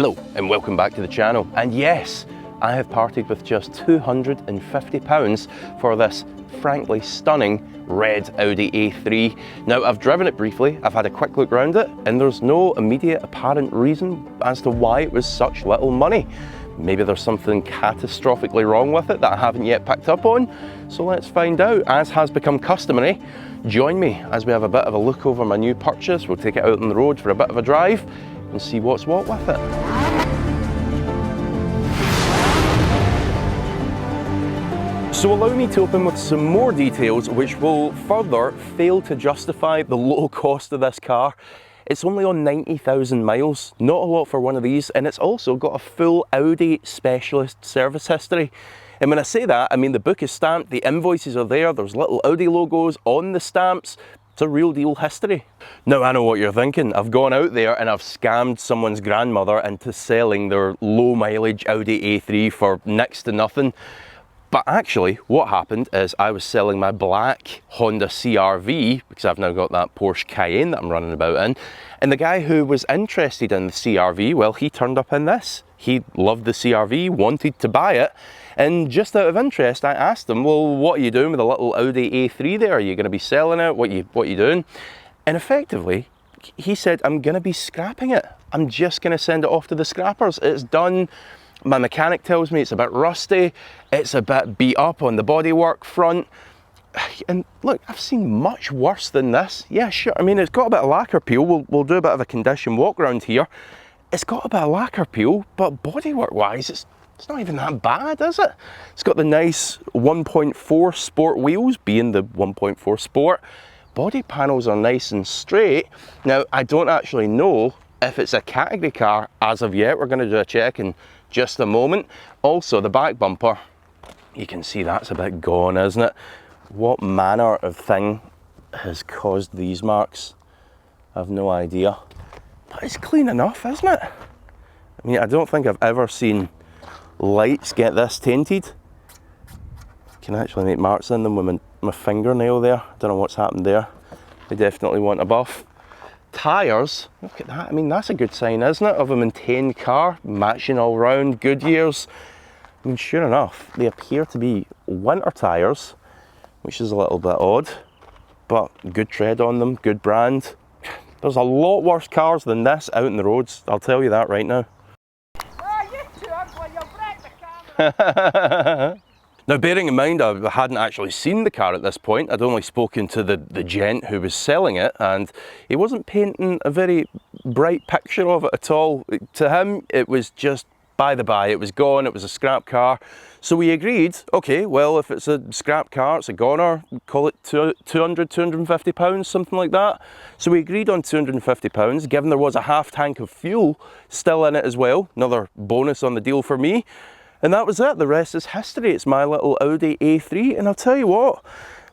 Hello and welcome back to the channel. And yes, I have parted with just £250 for this frankly stunning red Audi A3. Now, I've driven it briefly, I've had a quick look around it, and there's no immediate apparent reason as to why it was such little money. Maybe there's something catastrophically wrong with it that I haven't yet picked up on. So let's find out. As has become customary, join me as we have a bit of a look over my new purchase. We'll take it out on the road for a bit of a drive and see what's what with it. So allow me to open with some more details which will further fail to justify the low cost of this car. It's only on 90,000 miles, not a lot for one of these, and it's also got a full Audi specialist service history. And when I say that, I mean the book is stamped, the invoices are there, there's little Audi logos on the stamps. It's a real deal history. Now I know what you're thinking. I've gone out there and I've scammed someone's grandmother into selling their low mileage Audi A3 for next to nothing. But actually what happened is I was selling my black Honda CR-V because I've now got that Porsche Cayenne that I'm running about in, and the guy who was interested in the CR-V, well, he turned up in this. He loved the CR-V, wanted to buy it, and just out of interest I asked him, well, what are you doing with the little Audi A3 there? Are you going to be selling it? What are you doing? And effectively he said, I'm going to be scrapping it. I'm just going to send it off to the scrappers. It's done. My mechanic tells me it's a bit rusty, it's a bit beat up on the bodywork front. And look, I've seen much worse than this. Yeah, sure, I mean, it's got a bit of lacquer peel. We'll do a bit of a condition walk around here. It's got a bit of lacquer peel, but bodywork wise, it's not even that bad, is it? It's got the nice 1.4 sport wheels, being the 1.4 sport. Body panels are nice and straight. Now, I don't actually know if it's a category car as of yet. We're going to do a check in just a moment. Also, the back bumper, you can see that's a bit gone, isn't it? What manner of thing has caused these marks? I've no idea. But it's clean enough, isn't it? I mean, I don't think I've ever seen lights get this tainted. I can actually make marks in them with my fingernail there. I don't know what's happened there. They definitely want a buff. Tyres, look at that. I mean, that's a good sign, isn't it, of a maintained car, matching all round, Goodyears. I mean, sure enough, they appear to be winter tyres, which is a little bit odd, but good tread on them, good brand. There's a lot worse cars than this out in the roads, I'll tell you that right now. Oh, you too ugly, you'll break the camera. Now, bearing in mind I hadn't actually seen the car at this point, I'd only spoken to the gent who was selling it, and he wasn't painting a very bright picture of it at all. To him, it was just by the by, it was gone, it was a scrap car. So we agreed, okay, well, if it's a scrap car, it's a goner, call it £250, something like that. So we agreed on £250, given there was a half tank of fuel still in it as well, another bonus on the deal for me. And that was it, the rest is history. It's my little Audi A3, and I'll tell you what,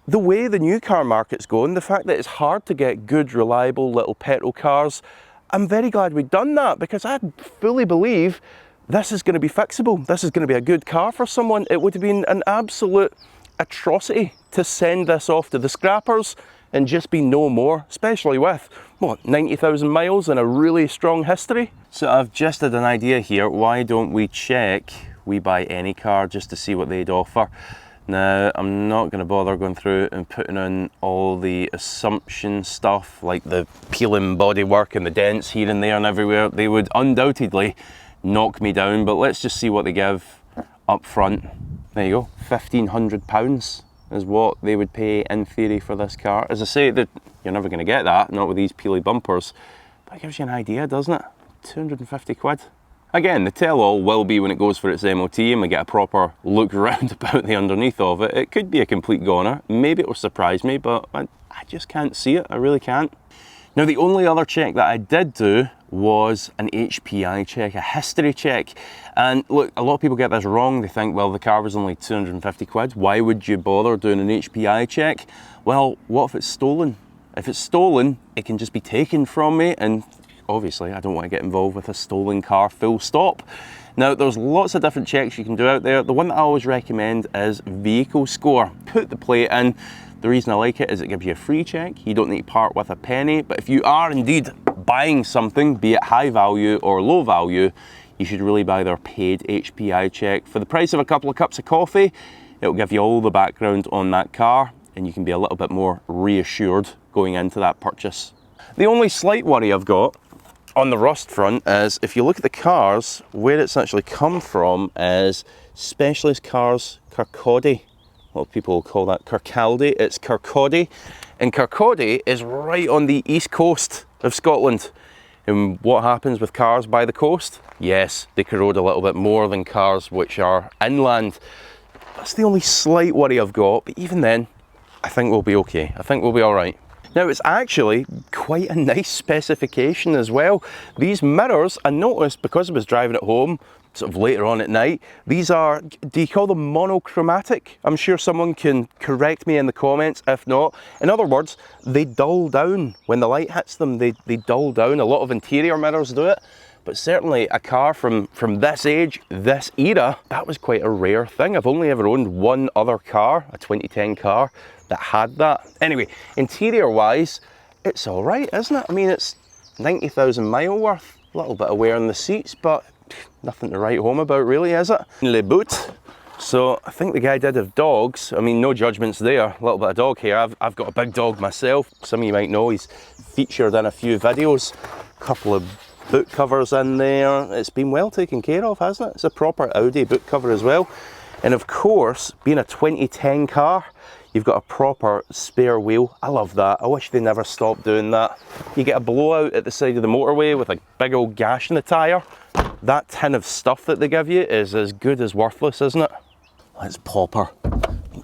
the way the new car market's going, the fact that it's hard to get good, reliable little petrol cars, I'm very glad we've done that, because I fully believe this is going to be fixable. This is going to be a good car for someone. It would have been an absolute atrocity to send this off to the scrappers and just be no more, especially with, what, 90,000 miles and a really strong history. So I've just had an idea here, why don't we check We Buy Any Car just to see what they'd offer. Now, I'm not going to bother going through and putting in all the assumption stuff like the peeling bodywork and the dents here and there and everywhere. They would undoubtedly knock me down, but let's just see what they give up front. There you go, £1,500 is what they would pay in theory for this car. As I say, you're never going to get that, not with these peely bumpers, but it gives you an idea, doesn't it? 250 quid. Again, the tell-all will be when it goes for its MOT and we get a proper look around about the underneath of it. It could be a complete goner. Maybe it will surprise me, but I just can't see it. I really can't. Now, the only other check that I did do was an HPI check, a history check. And look, a lot of people get this wrong. They think, well, the car was only 250 quid. Why would you bother doing an HPI check? Well, what if it's stolen? If it's stolen, it can just be taken from me, and obviously I don't want to get involved with a stolen car, full stop. Now, there's lots of different checks you can do out there. The one that I always recommend is Vehicle Score. Put the plate in. The reason I like it is it gives you a free check. You don't need to part with a penny, but if you are indeed buying something, be it high value or low value, you should really buy their paid HPI check. For the price of a couple of cups of coffee, it'll give you all the background on that car, and you can be a little bit more reassured going into that purchase. The only slight worry I've got on the rust front is, if you look at the cars, where it's actually come from is Specialist Cars Kirkcaldy. A lot of people will call that Kirkcaldy. It's Kirkcaldy, and Kirkcaldy is right on the east coast of Scotland. And what happens with cars by the coast? Yes, they corrode a little bit more than cars which are inland. That's the only slight worry I've got, but even then, I think we'll be okay. I think we'll be all right. Now, it's actually quite a nice specification as well. These mirrors, I noticed because I was driving at home, sort of later on at night, these are, do you call them monochromatic? I'm sure someone can correct me in the comments if not. In other words, they dull down. When the light hits them, they dull down. A lot of interior mirrors do it, but certainly a car from this age, this era, that was quite a rare thing. I've only ever owned one other car, a 2010 car, that had that. Anyway, interior wise, it's all right, isn't it? I mean, it's 90,000 mile worth, a little bit of wear on the seats, but nothing to write home about really, is it? Le boot. So I think the guy did have dogs. I mean, no judgments there, a little bit of dog hair. I've got a big dog myself. Some of you might know he's featured in a few videos. A couple of boot covers in there. It's been well taken care of, hasn't it? It's a proper Audi boot cover as well. And of course, being a 2010 car, you've got a proper spare wheel. I love that. I wish they never stopped doing that. You get a blowout at the side of the motorway with a big old gash in the tyre. That tin of stuff that they give you is as good as worthless, isn't it? Let's pop her.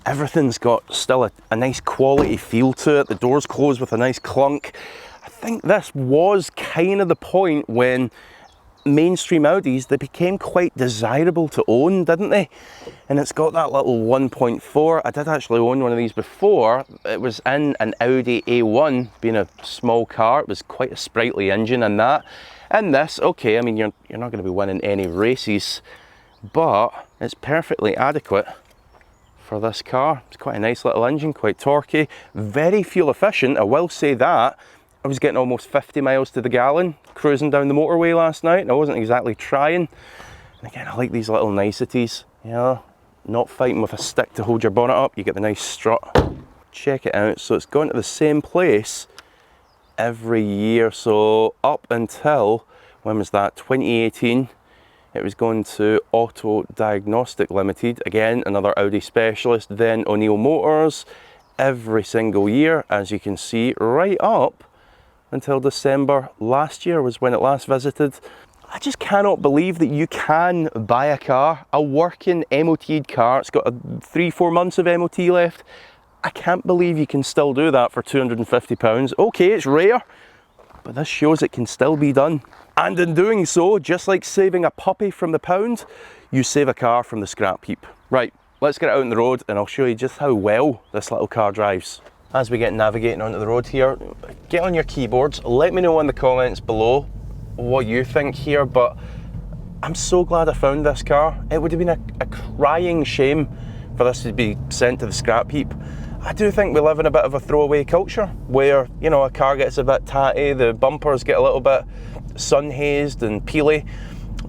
Everything's got still a nice quality feel to it. The doors close with a nice clunk. I think this was kind of the point when mainstream Audis, they became quite desirable to own, didn't they? And it's got that little 1.4. I did actually own one of these before. It was in an Audi A1, being a small car. It was quite a sprightly engine in that. And this, okay, I mean, you're not going to be winning any races, but it's perfectly adequate for this car. It's quite a nice little engine, quite torquey, very fuel efficient, I will say that. I was getting almost 50 miles to the gallon cruising down the motorway last night, and I wasn't exactly trying. And again, I like these little niceties, you know, not fighting with a stick to hold your bonnet up. You get the nice strut. Check it out. So it's gone to the same place every year. So up until, when was that, 2018, it was going to Auto Diagnostic Limited, again another Audi specialist, then O'Neill Motors, every single year, as you can see, right up until December last year was when it last visited. I just cannot believe that you can buy a car, a working MOT'd car, it's got 3-4 months of MOT left. I can't believe you can still do that for £250. Okay, it's rare, but this shows it can still be done. And in doing so, just like saving a puppy from the pound, you save a car from the scrap heap. Right, let's get it out on the road and I'll show you just how well this little car drives. As we get navigating onto the road here, get on your keyboards, let me know in the comments below what you think here, but I'm so glad I found this car. It would have been a crying shame for this to be sent to the scrap heap. I do think we live in a bit of a throwaway culture where, you know, a car gets a bit tatty, the bumpers get a little bit sun-hazed and peely,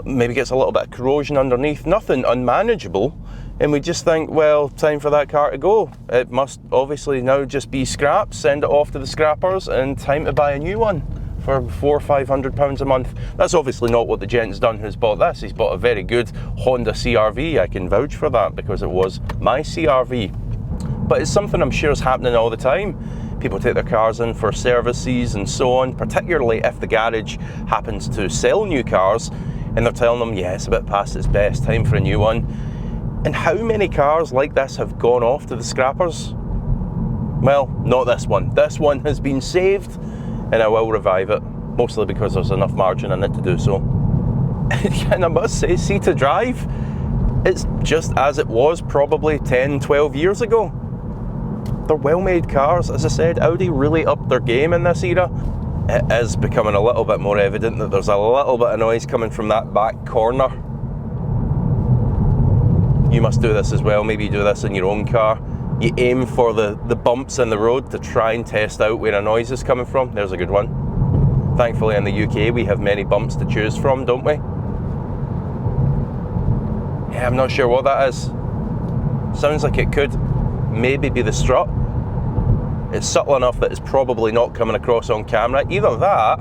maybe gets a little bit of corrosion underneath, nothing unmanageable, and we just think, well, time for that car to go. It must obviously now just be scrapped, send it off to the scrappers, and time to buy a new one for £400 or £500 a month. That's obviously not what the gent's done who's bought this. He's bought a very good Honda CR-V. I can vouch for that because it was my CR-V. But it's something I'm sure is happening all the time. People take their cars in for services and so on, particularly if the garage happens to sell new cars and they're telling them, yeah, it's a bit past its best, time for a new one. And how many cars like this have gone off to the scrappers? Well, not this one. This one has been saved and I will revive it, mostly because there's enough margin in it to do so. And I must say, see to drive, it's just as it was probably 10, 12 years ago. They're well-made cars. As I said, Audi really upped their game in this era. It is becoming a little bit more evident that there's a little bit of noise coming from that back corner. You must do this as well. Maybe you do this in your own car. You aim for the bumps in the road to try and test out where a noise is coming from. There's a good one. Thankfully in the UK we have many bumps to choose from, don't we? Yeah, I'm not sure what that is. Sounds like it could maybe be the strut. It's subtle enough that it's probably not coming across on camera. Either that,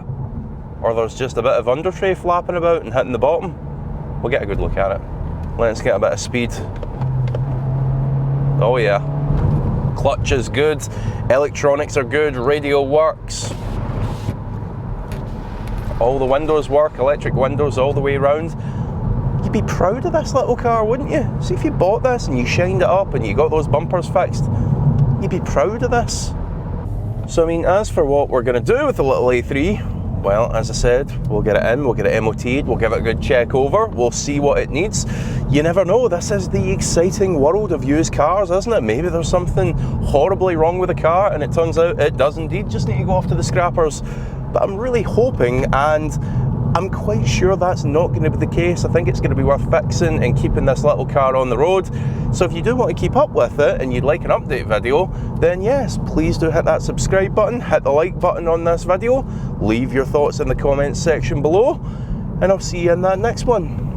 or there's just a bit of under tray flapping about and hitting the bottom. We'll get a good look at it. Let's get a bit of speed. Oh yeah. Clutch is good, electronics are good, radio works. All the windows work, electric windows all the way around. You'd be proud of this little car, wouldn't you? See, if you bought this and you shined it up and you got those bumpers fixed, you'd be proud of this. So I mean, as for what we're going to do with the little A3, well, as I said, we'll get it in, we'll get it MOT'd, we'll give it a good check over, we'll see what it needs. You never know, this is the exciting world of used cars, isn't it? Maybe there's something horribly wrong with the car and it turns out it does indeed just need to go off to the scrappers. But I'm really hoping, and I'm quite sure that's not going to be the case. I think it's going to be worth fixing and keeping this little car on the road. So if you do want to keep up with it and you'd like an update video, then yes, please do hit that subscribe button, hit the like button on this video, leave your thoughts in the comments section below, and I'll see you in that next one.